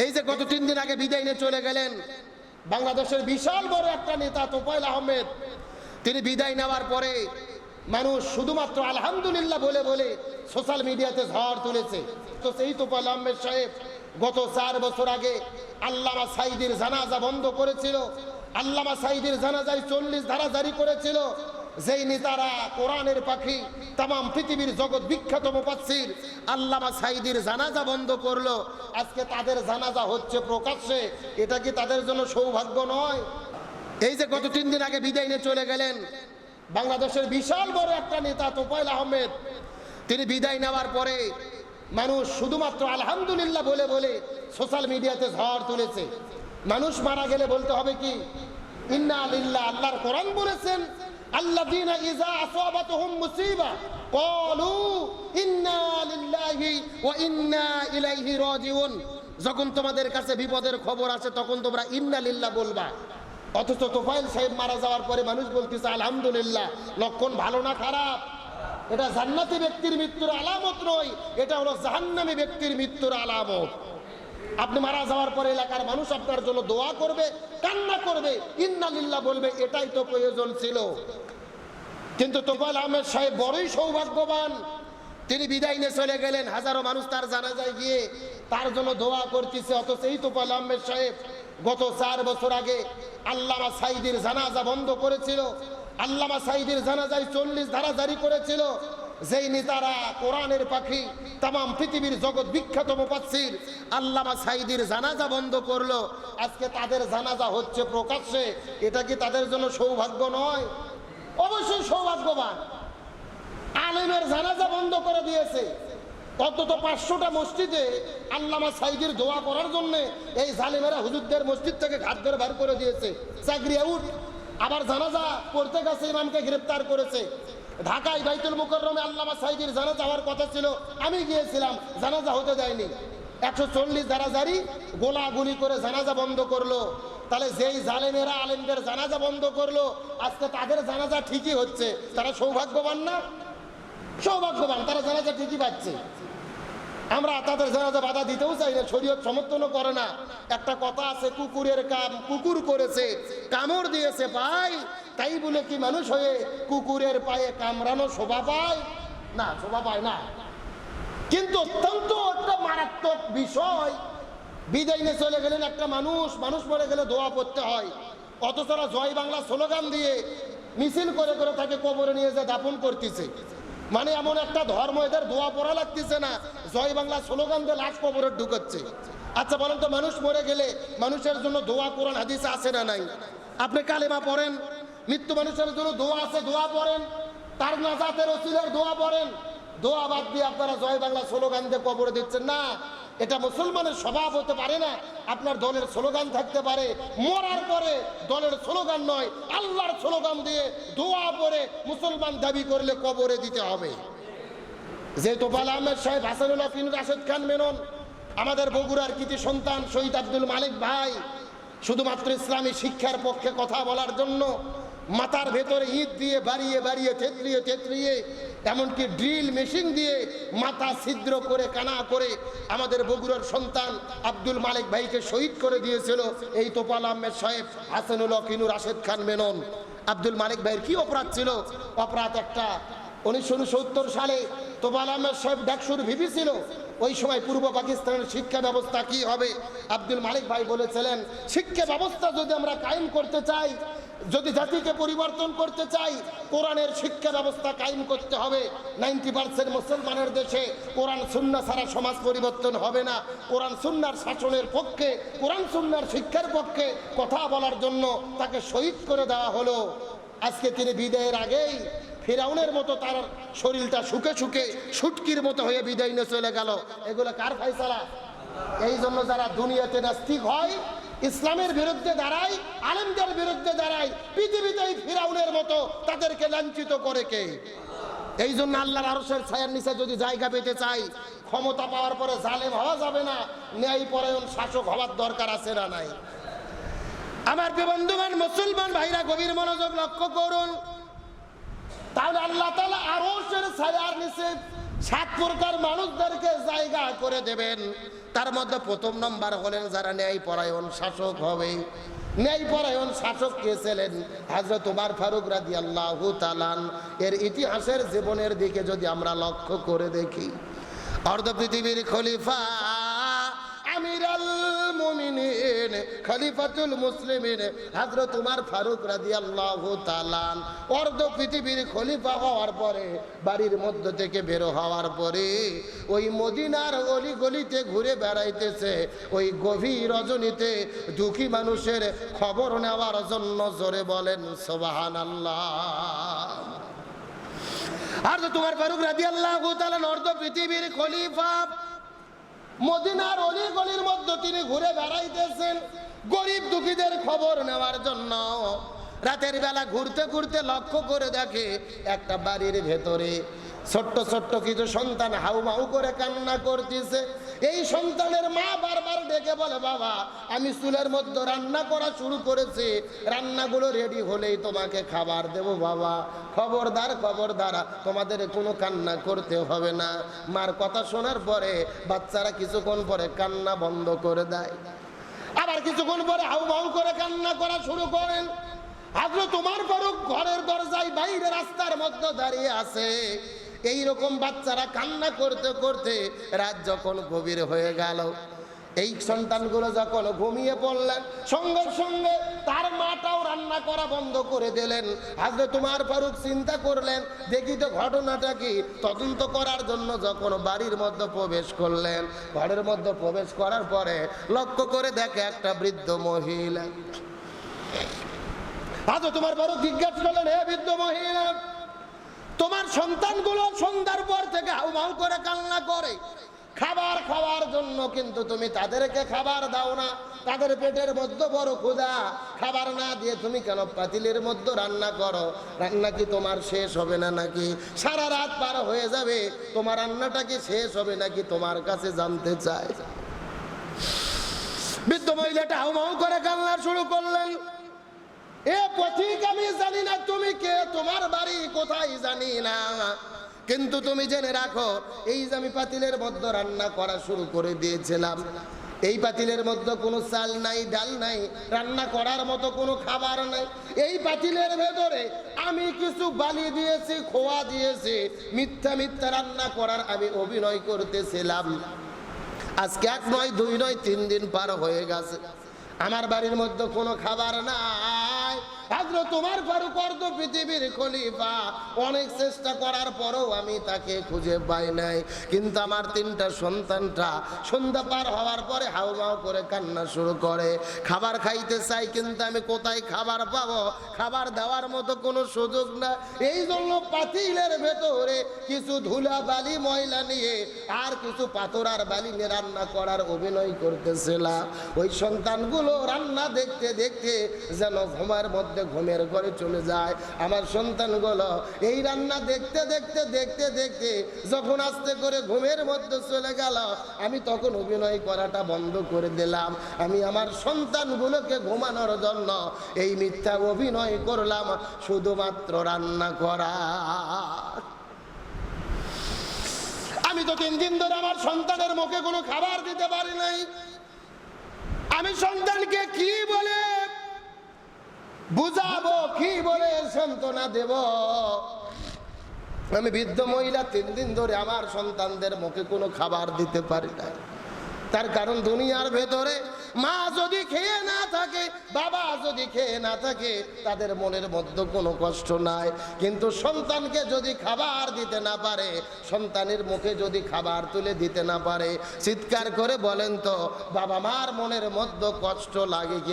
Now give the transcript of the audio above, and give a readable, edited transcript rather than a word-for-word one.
এই যে গত 3 দিন আগে বিদায় নিয়ে চলে গেলেন বাংলাদেশের বিশাল বড় একটা নেতা তোফায়েল আহমেদ, তিনি বিদায় নেওয়ার পরে মানুষ শুধুমাত্র আলহামদুলিল্লাহ বলে বলে সোশ্যাল মিডিয়াতে ঝড় তুলেছে। তো সেই তোফায়েল আহমেদ সাহেব গত 4 বছর আগে আল্লামা সাঈদীর জানাজা বন্ধ করেছিল। আল্লামা সাঈদীর জানাজায় 40 ধারা জারি করেছিল। যেই নেতারা কোরআনের পাখি, তামাম পৃথিবীর জগৎ বিখ্যাত মুফাসসির আল্লামা সাঈদীর জানাজা বন্ধ করলো, আজকে তাদের জানাজা হচ্ছে প্রকাশ্যে। এটা কি তাদের জন্য সৌভাগ্য নয়? এই যে গত 3 দিন আগে বিদায় নিয়ে চলে গেলেন বাংলাদেশের বিশাল বড় একটা নেতা তোফায়েল আহমেদ, তিনি বিদায় নেওয়ার পরে মানুষ শুধুমাত্র আলহামদুলিল্লাহ বলে বলে সোশ্যাল মিডিয়াতে ঝড় তুলেছে। মানুষ মারা গেলে বলতে হবে কি ইন্না লিল্লাহ। আল্লাহর কোরআন বলেছেন আল্লাযীনা ইযা আসাবাতুহুম মুসিবা ক্বালু ইন্না লিল্লাহি ওয়া ইন্না ইলাইহি রাজিউন। যখন তোমাদের কাছে বিপদের খবর আসে তখন তোমরা ইন্না লিল্লাহ বলবা। অথচ তোফায়েল সাহেব মারা যাওয়ার পরে মানুষ বলতেছে আলহামদুলিল্লাহ। লক্ষণ ভালো না খারাপ? এটা জান্নাতি ব্যক্তির মৃত্যুর আলামত নয়, এটা হলো জাহান্নামী ব্যক্তির মৃত্যুর আলামত। আপনি মারা যাওয়ার পরে এলাকার মানুষ আপনার জন্য দোয়া করবে, কান্না করবে, ইন্না লিল্লাহ বলবে, এটাই তো প্রয়োজন ছিল। কিন্তু তোফায়েল আহমেদ সাহেব বড়ই সৌভাগ্যবান, তিনি বিদায় নিয়ে চলে গেলেন। হাজারো মানুষ তার জানাজায় গিয়ে তার জন্য দোয়া করতেছে। অথচ এই তোফায়েল আহমেদ সাহেব গত 4 বছর আগে আল্লামা সাঈদীর জানাজা বন্ধ করেছিল। আল্লামা সাঈদীর জানাজায় 40 ধারা জারি করেছিল। যেই নেতারা কোরআনের পাখি, তামাম পৃথিবীর জগৎ বিখ্যাত মুফাসসির আল্লামা সাঈদীর জানাজা বন্ধ করলো, আজকে তাদের জানাজা হচ্ছে প্রকাশ্যে। এটা কি তাদের জন্য সৌভাগ্য নয়? অবশ্যই সৌভাগ্যবান। আলেমের জানাজা বন্ধ করে দিয়েছে। অন্তত 500টা মসজিদে আল্লামা সাঈদীর দোয়া করার জন্য এই জালেমেরা হুজুরদের মসজিদ থেকে ঘাট ধরে বার করে দিয়েছে। চাকরি আউট। আবার জানাজা পড়তে গেছে ইমামকে গ্রেফতার করেছে। ঢাকায় বাইতুল মুকাররমে আল্লামা সাঈদীর জানাজা হওয়ার কথা ছিল, আমি গিয়েছিলাম, জানাজা হতে দেয়নি। 140 ধারা জারি, গোলাগুলি করে জানাজা বন্ধ করলো। তাহলে যেই জালেমেরা আলেমদের জানাজা বন্ধ করলো, আজকে তাদের জানাজা ঠিকই হচ্ছে। তারা সৌভাগ্যবান না? সৌভাগ্যবান, তারা জানাজা ঠিকই পাচ্ছে। আমরা তাদের জানাজা বাধা দিতেও চাই না, শরীয়ত সমর্থনও করে না। একটা কথা আছে, কুকুরের কাম কুকুর করেছে, কামড় দিয়েছে পাই, তাই বলে কি মানুষ হয়ে কুকুরের পায়ে কামড়ানো শোভা পায়? না, শোভা পায় না। কিন্তু অত্যন্ত একটা মারাত্মক বিষয়, বিদায় নিয়ে চলে গেলেন একটা মানুষ, মানুষ মরে গেলে দোয়া পড়তে হয়। অথচ জয় বাংলা স্লোগান দিয়ে মিছিল করে করে তাকে কবরে নিয়ে যা দাফন করতেছে। মানে এমন একটা ধর্ম, এদের দোয়া পড়া লাগতেছে না, জয় বাংলা স্লোগান দিয়ে লাশ কবরে ঢুকাচ্ছে। আচ্ছা বলেন তো, মানুষ মরে গেলে মানুষের জন্য দোয়া কোরআন হাদিসে আছে না নাই? আপনি কালেমা পড়েন, মৃত্যু মানুষের জন্য দোয়া আছে, দোয়া পড়েন, তার নাজাতের ওসিলার দোয়া পড়েন। দোয়া বাদ দিয়ে আপনারা জয় বাংলা স্লোগান দিয়ে কবরে দিচ্ছেন না। এটা মুসলমানের স্বভাব হতে পারে না। আপনার দলের স্লোগান থাকতে পারে, মরার পরে দলের স্লোগান নয়, আল্লাহর স্লোগান দিয়ে দোয়া পড়ে মুসলমান দাবি করলে কবরে দিতে হবে। যে তোফায়েল আহমেদ সাহেব, হাসানুল হক রাশেদ খান মেনন, আমাদের বগুড়ার কৃতি সন্তান শহীদ আব্দুল মালিক ভাই, শুধুমাত্র ইসলামী শিক্ষার পক্ষে কথা বলার জন্য মাথার ভেতরে ইট দিয়ে বাড়িয়ে বাড়িয়ে থেতলিয়ে থেতলিয়ে, এমনকি ড্রিল মেশিন দিয়ে মাথা ছিদ্র করে কানা করে আমাদের বগুড়ার সন্তান আব্দুল মালিক ভাইকে শহীদ করে দিয়েছিল এই তোফায়েল আহমেদ সাহেব, হাসানুল হক রাশেদ খান মেনন। আব্দুল মালিক ভাইয়ের কি অপরাধ ছিল? অপরাধ একটা, 1969 সালে তোফায়েল আহমেদ সাহেব ডাকসুর ভিপি ছিল। ওই সময় পূর্ব পাকিস্তানের শিক্ষা ব্যবস্থা কি হবে, আব্দুল মালিক ভাই বলেছিলেন, শিক্ষা ব্যবস্থা যদি আমরা কায়েম করতে চাই, যদি জাতিকে পরিবর্তন করতে চাই, কোরআনের শিক্ষা ব্যবস্থা কায়েম করতে হবে। 90% মুসলমানের দেশে কোরআন সুন্নাহ ছাড়া সমাজ পরিবর্তন হবে না। কোরআন সুন্নাহর শাসনের পক্ষে, কোরআন সুন্নাহর শিক্ষার পক্ষে কথা বলার জন্য তাকে শহীদ করে দেওয়া হলো। আজকে তিনি বিদায়ের আগেই ফিরাউনের মতো তার শরীরটা শুকে শুকে শুটকির মতো হয়ে বিদায় নিয়ে চলে গেল। এগুলো কার ফায়সালা? এই জন্য যারা দুনিয়াতে নাস্তিক হয়, ইসলামের বিরুদ্ধে দাঁড়ায়, আলেমদের বিরুদ্ধে দাঁড়ায়, পৃথিবীতেই ফিরাউনের মতো তাদেরকে লাঞ্ছিত করে কে? এই জন্য আল্লাহর আরশের ছায়ার নিচে যদি জায়গা পেতে চাই, ক্ষমতা পাওয়ার পরে জালেম হওয়া যাবে না, ন্যায়পরায়ণ শাসক হওয়ার দরকার আছে না নাই? আমার বন্ধুগণ, মুসলমান ভাইরা গভীর মনোযোগ লক্ষ্য করুন। তাহলে আল্লাহ তাআলা আরশের ছায়ার নিচে 7 প্রকার মানুষদেরকে জায়গা করে দেবেন। তার মধ্যে প্রথম নম্বর হলেন যারা ন্যায়পরায়ণ শাসক হবে। ন্যায়পরায়ণ শাসক কে ছিলেন? হযরত ওমর ফারুক রাদিয়াল্লাহু তাআলা। এর ইতিহাসের জীবনের দিকে যদি আমরা লক্ষ্য করে দেখি, অর্ধ পৃথিবীর খলিফা, আমিরুল মুমিনিন, খলিফাতুল মুসলিমিন হযরত ওমর ফারুক রাদিয়াল্লাহু তাআলা অর্ধ পৃথিবীর খলিফা হওয়ার পরে, বাড়ির মধ্য থেকে বের হওয়ার পরে ওই মদিনার অলি গলিতে ঘুরে বেড়াইতেছে। ওই গভীর রজনীতে দুঃখী মানুষের খবর নেওয়ার জন্য। জোরে বলেন সুবহানাল্লাহ। হযরত ওমর ফারুক রাদিয়াল্লাহু তাআলা অর্ধ পৃথিবীর খলিফা, মদিনার অলি গলির মধ্যে তিনি ঘুরে বেড়াইতেছেন গরিব দুঃখীদের খবর নেওয়ার জন্য। রাতের বেলা ঘুরতে ঘুরতে লক্ষ্য করে দেখে একটা বাড়ির ভেতরে ছোট্ট ছোট্ট কিছু সন্তান হাউমাউ করে কান্না করতেছে। এই সন্তানের মা বারবার ডেকে বলে, বাবা আমি চুলের মধ্যে রান্না করা শুরু করেছি, রান্নাগুলো রেডি হলেই তোমাকে খাবার দেব বাবা, খবরদার খবরদার, তোমাদের কোনো কান্না করতে হবে না। মার কথা শোনার পরে বাচ্চারা কিছুক্ষণ পরে কান্না বন্ধ করে দেয়, আবার কিছুক্ষণ পরে হাউমাউ করে কান্না করা শুরু করেন। হযরত ওমর ফারুক ঘরের দরজায় বাইরে রাস্তার মধ্যে দাঁড়িয়ে আছে। এই রকম বাচ্চারা কান্না করতে করতে রাত যখন গভীর হয়ে গেল, এই সন্তানগুলো যখন ঘুমিয়ে পড়লেন, সঙ্গে সঙ্গে তার মাটাও রান্না করা বন্ধ করে দিলেন। হযরত ওমর ফারুক চিন্তা করলেন, দেখি তো ঘটনাটা কি। তদন্ত করার জন্য যখন বাড়ির মধ্যে প্রবেশ করলেন, ঘরের মধ্যে প্রবেশ করার পরে লক্ষ্য করে দেখে একটা বৃদ্ধ মহিলা। হযরত ওমর ফারুক জিজ্ঞাসা করলেন, হে বৃদ্ধ মহিলা, তোমার সন্তানগুলো সন্ধ্যার পর থেকে হাউমাউ করে কান্না করে খাবার খাওয়ার জন্য, কিন্তু তুমি তাদেরকে খাবার দাও না। তাদের পেটের মধ্যে বড় ক্ষুধা, খাবার না দিয়ে তুমি কেন পাতিলের মধ্যে রান্না করো? রান্না কি তোমার শেষ হবে না নাকি? সারা রাত পার হয়ে যাবে, তোমার রান্নাটা কি শেষ হবে নাকি? তোমার কাছে জানতে চাই। বৃদ্ধ মহিলাটা হাউমাউ করে কান্না শুরু করলেন। এ পথিক, আমি জানি না তুমি কে, তোমার বাড়ি কোথায় জানি না, কিন্তু তুমি জেনে রাখো, এই যে আমি পাতিলের মধ্যে রান্না করা শুরু করে দিয়েছিলাম, এই পাতিলের মধ্যে কোনো চাল নাই, ডাল নাই, রান্না করার মতো কোনো খাবার নাই। এই পাতিলের ভেতরে আমি কিছু বালি দিয়েছি, খোয়া দিয়েছি, মিথ্যা মিথ্যা রান্না করার আমি অভিনয় করতেছিলাম। আজকে 1 নয় 2 নয় 3 দিন পার হয়ে গেছে, আমার বাড়ির মধ্যে কোনো খাবার নাই। হযরত ওমর ফারুক অর্ধ পৃথিবীর খলিফা, অনেক চেষ্টা করার পরেও আমি তাকে খুঁজে পাই নাই। কিন্তু আমার 3টা সন্তানটা সন্ধ্যা পার হওয়ার পরে হাউমাউ করে কান্না শুরু করে, খাবার খাইতে চাই, কিন্তু আমি কোথায় খাবার পাবো? খাবার দেওয়ার মতো কোনো সুযোগ না। এই জন্য পাতিলের ভেতরে কিছু ধুলা বালি ময়লা নিয়ে আর কিছু পাথর আর বালি নিয়ে রান্না করার অভিনয় করতেছিলাম। ওই সন্তানগুলো রান্না দেখতে দেখতে যেন ঘুমের মধ্যে ঘুমের ঘরে চলে যায়। আমার সন্তানগুলো এই রান্না দেখতে দেখতে দেখতে দেখতে যখন আস্তে করে ঘুমের মধ্যে চলে গেল, আমি তখন অভিনয় করাটা বন্ধ করে দিলাম। আমি আমার সন্তানগুলোকে ঘুমানোর জন্য এই মিথ্যা অভিনয় করলাম, শুধুমাত্র রান্না করা। আমি তো 3 দিন ধরে আমার সন্তানের মুখে কোনো খাবার দিতে পারি নাই। আমি সন্তানকে কি বলে বুঝাবো, কি বলে সান্ত্বনা দেব? আমি বৃদ্ধ মহিলা 3 দিন ধরে আমার সন্তানদের মুখে কোনো খাবার দিতে পারি না। তার কারণ দুনিয়ার ভেতরে মা যদি খেয়ে না থাকে, বাবা যদি খেয়ে না থাকে, তাদের মনের মধ্যে কোনো কষ্ট নাই। কিন্তু সন্তানকে যদি খাবার দিতে না পারে, সন্তানের মুখে যদি খাবার তুলে দিতে না পারে, চিৎকার করে বলেন তো বাবা মার মনের মধ্যে কষ্ট লাগে কি